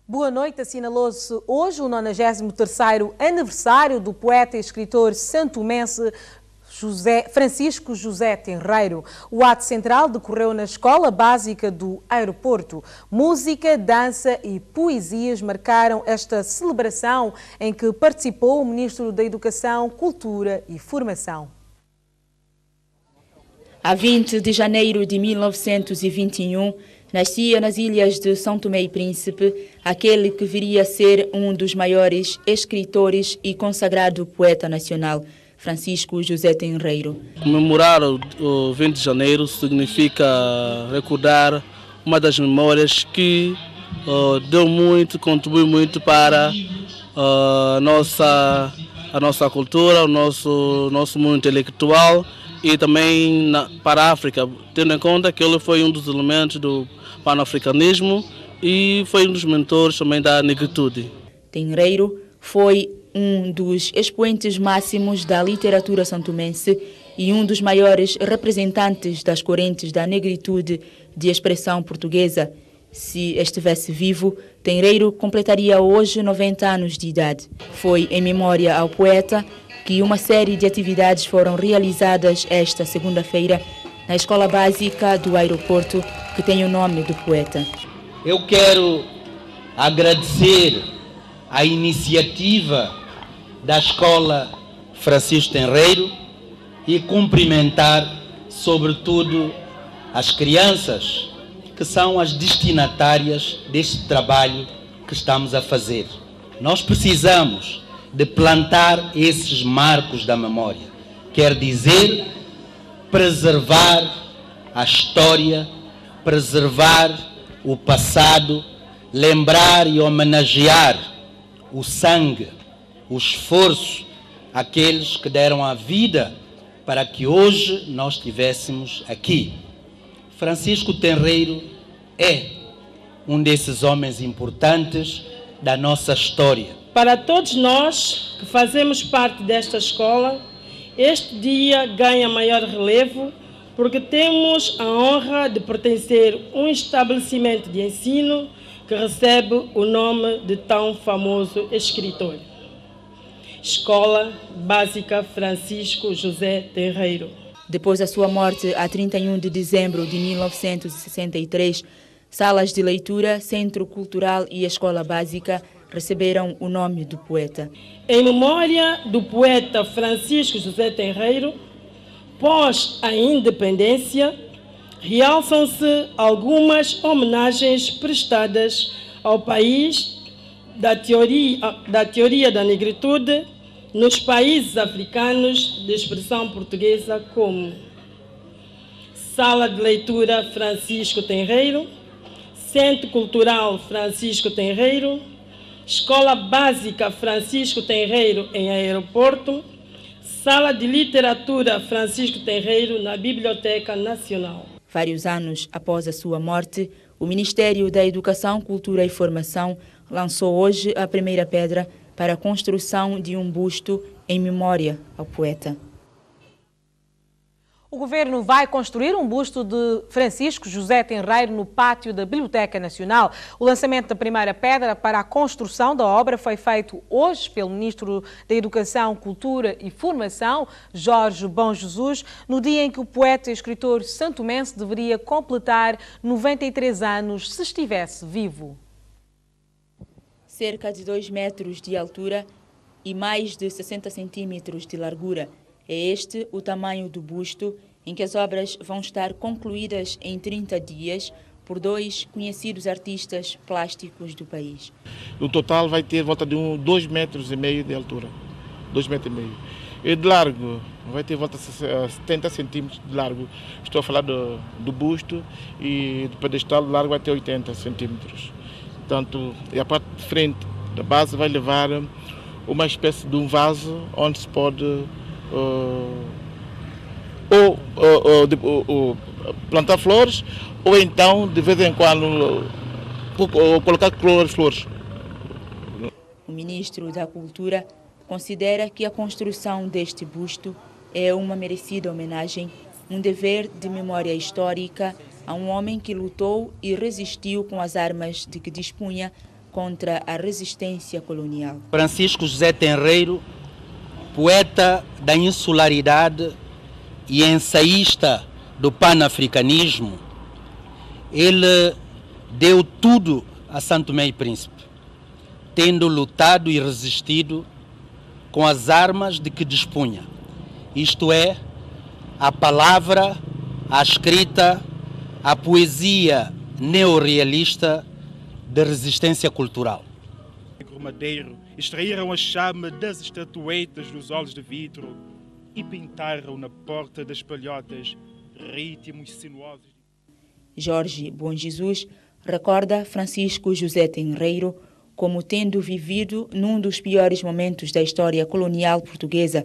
Boa noite, assinalou-se hoje o 93º aniversário do poeta e escritor santomense Francisco José Tenreiro. O ato central decorreu na Escola Básica do Aeroporto. Música, dança e poesias marcaram esta celebração em que participou o Ministro da Educação, Cultura e Formação. A 20 de janeiro de 1921, nascia nas ilhas de São Tomé e Príncipe aquele que viria a ser um dos maiores escritores e consagrado poeta nacional, Francisco José Tenreiro. Comemorar o 20 de janeiro significa recordar uma das memórias que deu muito, contribuiu muito para a nossa cultura, o nosso mundo intelectual e também para a África, tendo em conta que ele foi um dos elementos do panafricanismo e foi um dos mentores também da negritude. Tenreiro foi um dos expoentes máximos da literatura santomense e um dos maiores representantes das correntes da negritude de expressão portuguesa. Se estivesse vivo, Tenreiro completaria hoje 90 anos de idade. Foi em memória ao poeta que uma série de atividades foram realizadas esta segunda-feira na Escola Básica do Aeroporto, que tem o nome do poeta. Eu quero agradecer a iniciativa da Escola Francisco Tenreiro e cumprimentar, sobretudo, as crianças que são as destinatárias deste trabalho que estamos a fazer. Nós precisamos de plantar esses marcos da memória, quer dizer, preservar a história, preservar o passado, lembrar e homenagear o sangue, o esforço, aqueles que deram a vida para que hoje nós estivéssemos aqui. Francisco Tenreiro é um desses homens importantes da nossa história. Para todos nós que fazemos parte desta escola, este dia ganha maior relevo porque temos a honra de pertencer a um estabelecimento de ensino que recebe o nome de tão famoso escritor. Escola Básica Francisco José Tenreiro. Depois da sua morte, a 31 de dezembro de 1963, salas de leitura, Centro Cultural e Escola Básica receberam o nome do poeta. Em memória do poeta Francisco José Tenreiro, pós a independência, realçam-se algumas homenagens prestadas ao país da teoria da negritude nos países africanos de expressão portuguesa, como Sala de Leitura Francisco Tenreiro, Centro Cultural Francisco Tenreiro, Escola Básica Francisco Tenreiro em Aeroporto, Sala de Literatura Francisco Tenreiro na Biblioteca Nacional. Vários anos após a sua morte, o Ministério da Educação, Cultura e Formação lançou hoje a primeira pedra para a construção de um busto em memória ao poeta. O governo vai construir um busto de Francisco José Tenreiro no pátio da Biblioteca Nacional. O lançamento da primeira pedra para a construção da obra foi feito hoje pelo Ministro da Educação, Cultura e Formação, Jorge Bom Jesus, no dia em que o poeta e escritor santomense deveria completar 93 anos se estivesse vivo. Cerca de 2 metros de altura e mais de 60 centímetros de largura. É este o tamanho do busto, em que as obras vão estar concluídas em 30 dias por 2 conhecidos artistas plásticos do país. No total vai ter volta de 2,5 metros de altura, 2,5 metros. E de largo, vai ter volta de 70 centímetros de largo. Estou a falar do busto, e do pedestal de largo vai ter 80 centímetros. Portanto, e a parte de frente da base vai levar uma espécie de um vaso onde se pode plantar flores, ou então, de vez em quando, colocar flores. O ministro da Cultura considera que a construção deste busto é uma merecida homenagem, um dever de memória histórica a um homem que lutou e resistiu com as armas de que dispunha contra a resistência colonial. Francisco José Tenreiro, poeta da insularidade e ensaísta do panafricanismo, ele deu tudo a São Tomé e Príncipe, tendo lutado e resistido com as armas de que dispunha, isto é, a palavra, a escrita, a poesia neorrealista de resistência cultural. Madeiro extraíram a chama das estatuetas dos olhos de vidro e pintaram na porta das palhotas ritmos sinuosos. Jorge Bom Jesus recorda Francisco José Tenreiro como tendo vivido num dos piores momentos da história colonial portuguesa,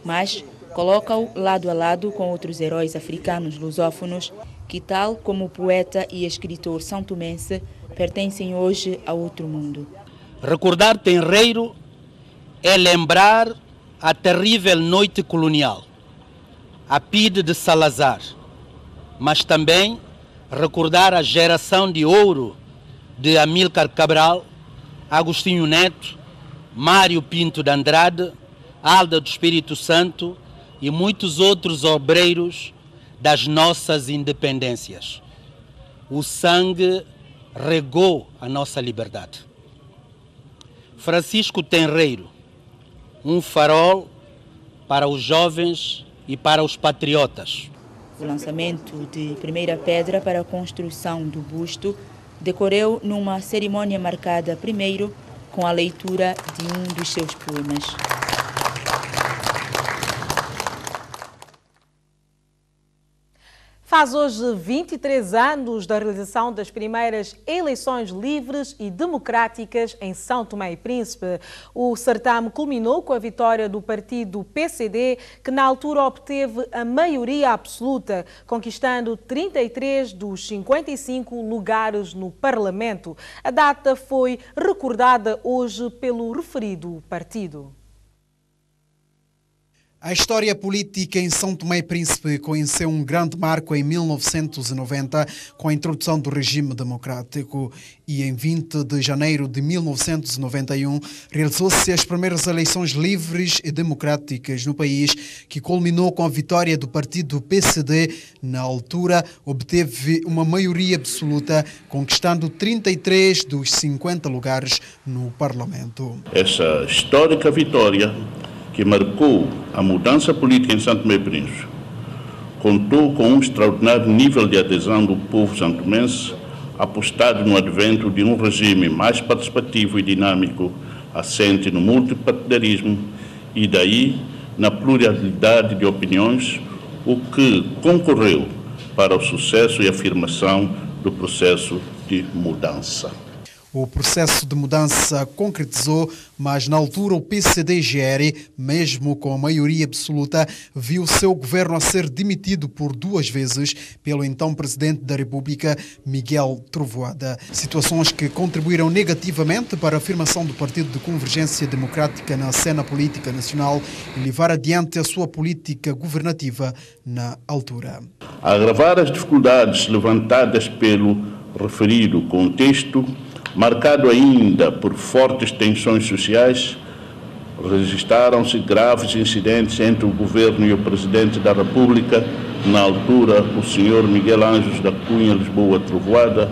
mas coloca-o lado a lado com outros heróis africanos lusófonos que, tal como o poeta e escritor são-tomense, pertencem hoje a outro mundo. Recordar Tenreiro é lembrar a terrível noite colonial, a PIDE de Salazar, mas também recordar a geração de ouro de Amílcar Cabral, Agostinho Neto, Mário Pinto de Andrade, Alda do Espírito Santo e muitos outros obreiros das nossas independências. O sangue regou a nossa liberdade. Francisco Tenreiro, um farol para os jovens e para os patriotas. O lançamento de primeira pedra para a construção do busto decorreu numa cerimônia marcada primeiro com a leitura de um dos seus poemas. Faz hoje 23 anos da realização das primeiras eleições livres e democráticas em São Tomé e Príncipe. O certame culminou com a vitória do partido PCD, que na altura obteve a maioria absoluta, conquistando 33 dos 55 lugares no Parlamento. A data foi recordada hoje pelo referido partido. A história política em São Tomé e Príncipe conheceu um grande marco em 1990 com a introdução do regime democrático e em 20 de janeiro de 1991 realizou-se as primeiras eleições livres e democráticas no país, que culminou com a vitória do partido PCD. Na altura, obteve uma maioria absoluta, conquistando 33 dos 50 lugares no Parlamento. Essa histórica vitória, que marcou a mudança política em São Tomé e Príncipe, contou com um extraordinário nível de adesão do povo santomense, apostado no advento de um regime mais participativo e dinâmico, assente no multipartidarismo e daí na pluralidade de opiniões, o que concorreu para o sucesso e afirmação do processo de mudança. O processo de mudança concretizou, mas na altura o PCD-GR, mesmo com a maioria absoluta, viu seu governo a ser demitido por 2 vezes pelo então Presidente da República, Miguel Trovoada. Situações que contribuíram negativamente para a afirmação do Partido de Convergência Democrática na cena política nacional e levar adiante a sua política governativa na altura. A agravar as dificuldades levantadas pelo referido contexto, marcado ainda por fortes tensões sociais, registraram-se graves incidentes entre o governo e o Presidente da República, na altura o Sr. Miguel Ângelos da Cunha Lisboa Trovoada,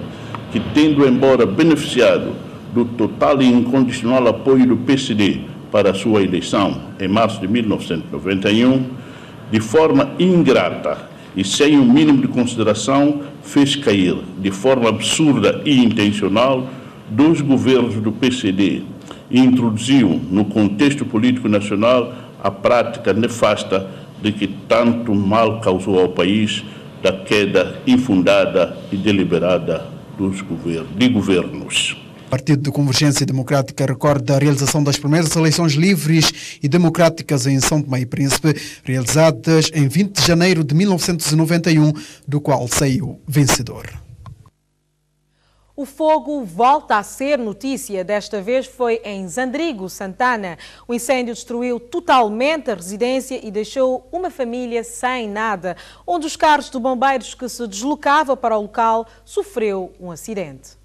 que, tendo embora beneficiado do total e incondicional apoio do PCD para a sua eleição em março de 1991, de forma ingrata e sem o mínimo de consideração, fez cair de forma absurda e intencional 2 governos do PCD e introduziu no contexto político nacional a prática nefasta de que tanto mal causou ao país, da queda infundada e deliberada de governos. O Partido de Convergência Democrática recorda a realização das primeiras eleições livres e democráticas em São Tomé e Príncipe, realizadas em 20 de janeiro de 1991, do qual saiu vencedor. O fogo volta a ser notícia. Desta vez foi em Zandrigo, Santana. O incêndio destruiu totalmente a residência e deixou uma família sem nada. Um dos carros de bombeiros que se deslocava para o local sofreu um acidente.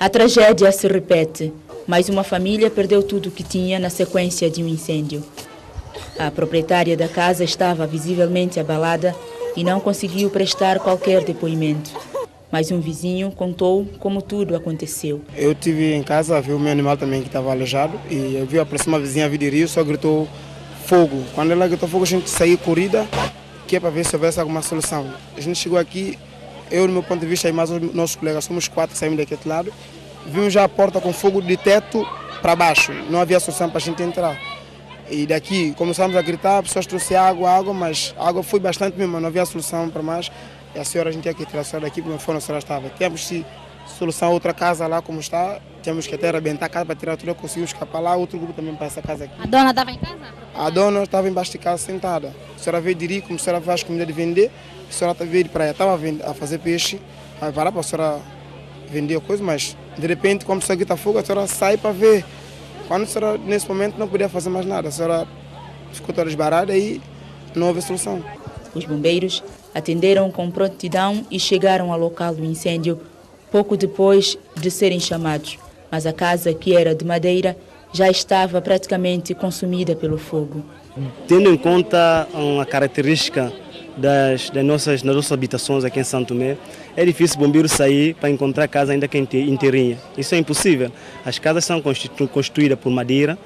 A tragédia se repete. Mais uma família perdeu tudo o que tinha na sequência de um incêndio. A proprietária da casa estava visivelmente abalada e não conseguiu prestar qualquer depoimento. Mas um vizinho contou como tudo aconteceu. Eu estive em casa, vi o meu animal também que estava aleijado e eu vi a próxima vizinha vir de rio, só gritou fogo. Quando ela gritou fogo, a gente saiu corrida, que é para ver se houvesse alguma solução. A gente chegou aqui, eu, no meu ponto de vista, e mais os nossos colegas, somos 4 que saímos daquele lado, vimos já a porta com fogo de teto para baixo, não havia solução para a gente entrar. E daqui começamos a gritar, pessoas trouxeram água, mas a água foi bastante mesmo, não havia solução para mais. E a senhora, a gente tinha que tirar a senhora daqui, porque a senhora estava. Temos que solução outra casa lá como está, temos que até arrebentar a casa para tirar tudo, conseguimos escapar lá, outro grupo também para essa casa aqui. A dona estava em casa? A dona estava embaixo de casa sentada. A senhora veio de rir, como a senhora faz comida de vender, a senhora veio de praia, estava a fazer peixe, vai parar para a senhora vender coisa, mas de repente, quando a senhora grita fogo, a senhora sai para ver. Quando a senhora, nesse momento, não podia fazer mais nada, a senhora ficou toda desbarada e não houve solução. Os bombeiros atenderam com prontidão e chegaram ao local do incêndio pouco depois de serem chamados. Mas a casa, que era de madeira, já estava praticamente consumida pelo fogo. Tendo em conta a característica das nossas habitações aqui em Santo Tomé, é difícil o bombeiro sair para encontrar a casa ainda que inteirinha. Isso é impossível. As casas são construídas por madeira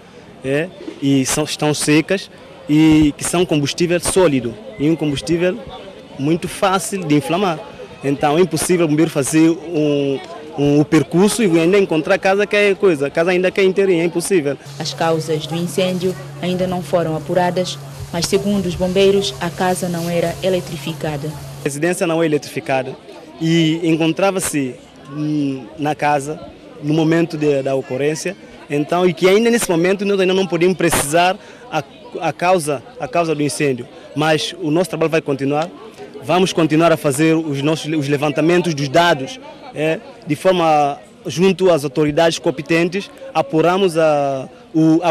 e estão secas e que são combustível sólido e um combustível muito fácil de inflamar. Então é impossível o bombeiro fazer um percurso e ainda encontrar a casa que é coisa, a casa ainda que é inteirinha, é impossível. As causas do incêndio ainda não foram apuradas, mas segundo os bombeiros, a casa não era eletrificada. A residência não é eletrificada e encontrava-se na casa no momento da ocorrência, então, e que ainda nesse momento nós ainda não podemos precisar a causa do incêndio, mas o nosso trabalho vai continuar. Vamos continuar a fazer os levantamentos dos dados, de forma, junto às autoridades competentes, apuramos a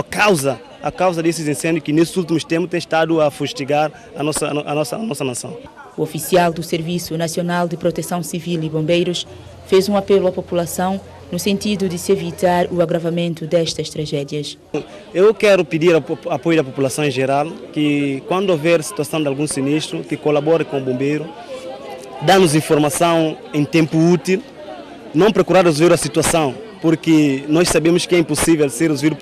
causa desses incêndios que nesses últimos tempos tem estado a fustigar a nossa nação. O oficial do Serviço Nacional de Proteção Civil e Bombeiros fez um apelo à população no sentido de se evitar o agravamento destas tragédias. Eu quero pedir apoio da população em geral, que quando houver situação de algum sinistro, que colabore com o bombeiro, dá-nos informação em tempo útil, não procurar resolver a situação, porque nós sabemos que é impossível ser resolvido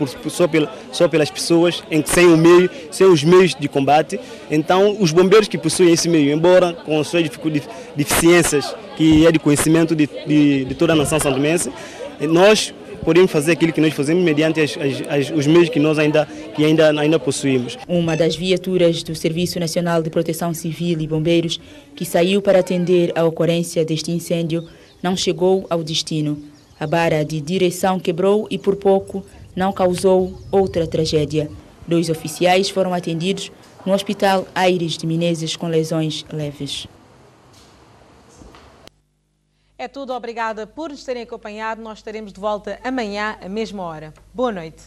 só pelas pessoas sem os meios de combate. Então, os bombeiros que possuem esse meio, embora com suas deficiências, que é de conhecimento de toda a nação santomense, nós podemos fazer aquilo que nós fazemos mediante os meios que nós ainda possuímos. Uma das viaturas do Serviço Nacional de Proteção Civil e Bombeiros, que saiu para atender a ocorrência deste incêndio, não chegou ao destino. A barra de direção quebrou e por pouco não causou outra tragédia. 2 oficiais foram atendidos no Hospital Aires de Menezes com lesões leves. É tudo, obrigada por nos terem acompanhado. Nós estaremos de volta amanhã, à mesma hora. Boa noite.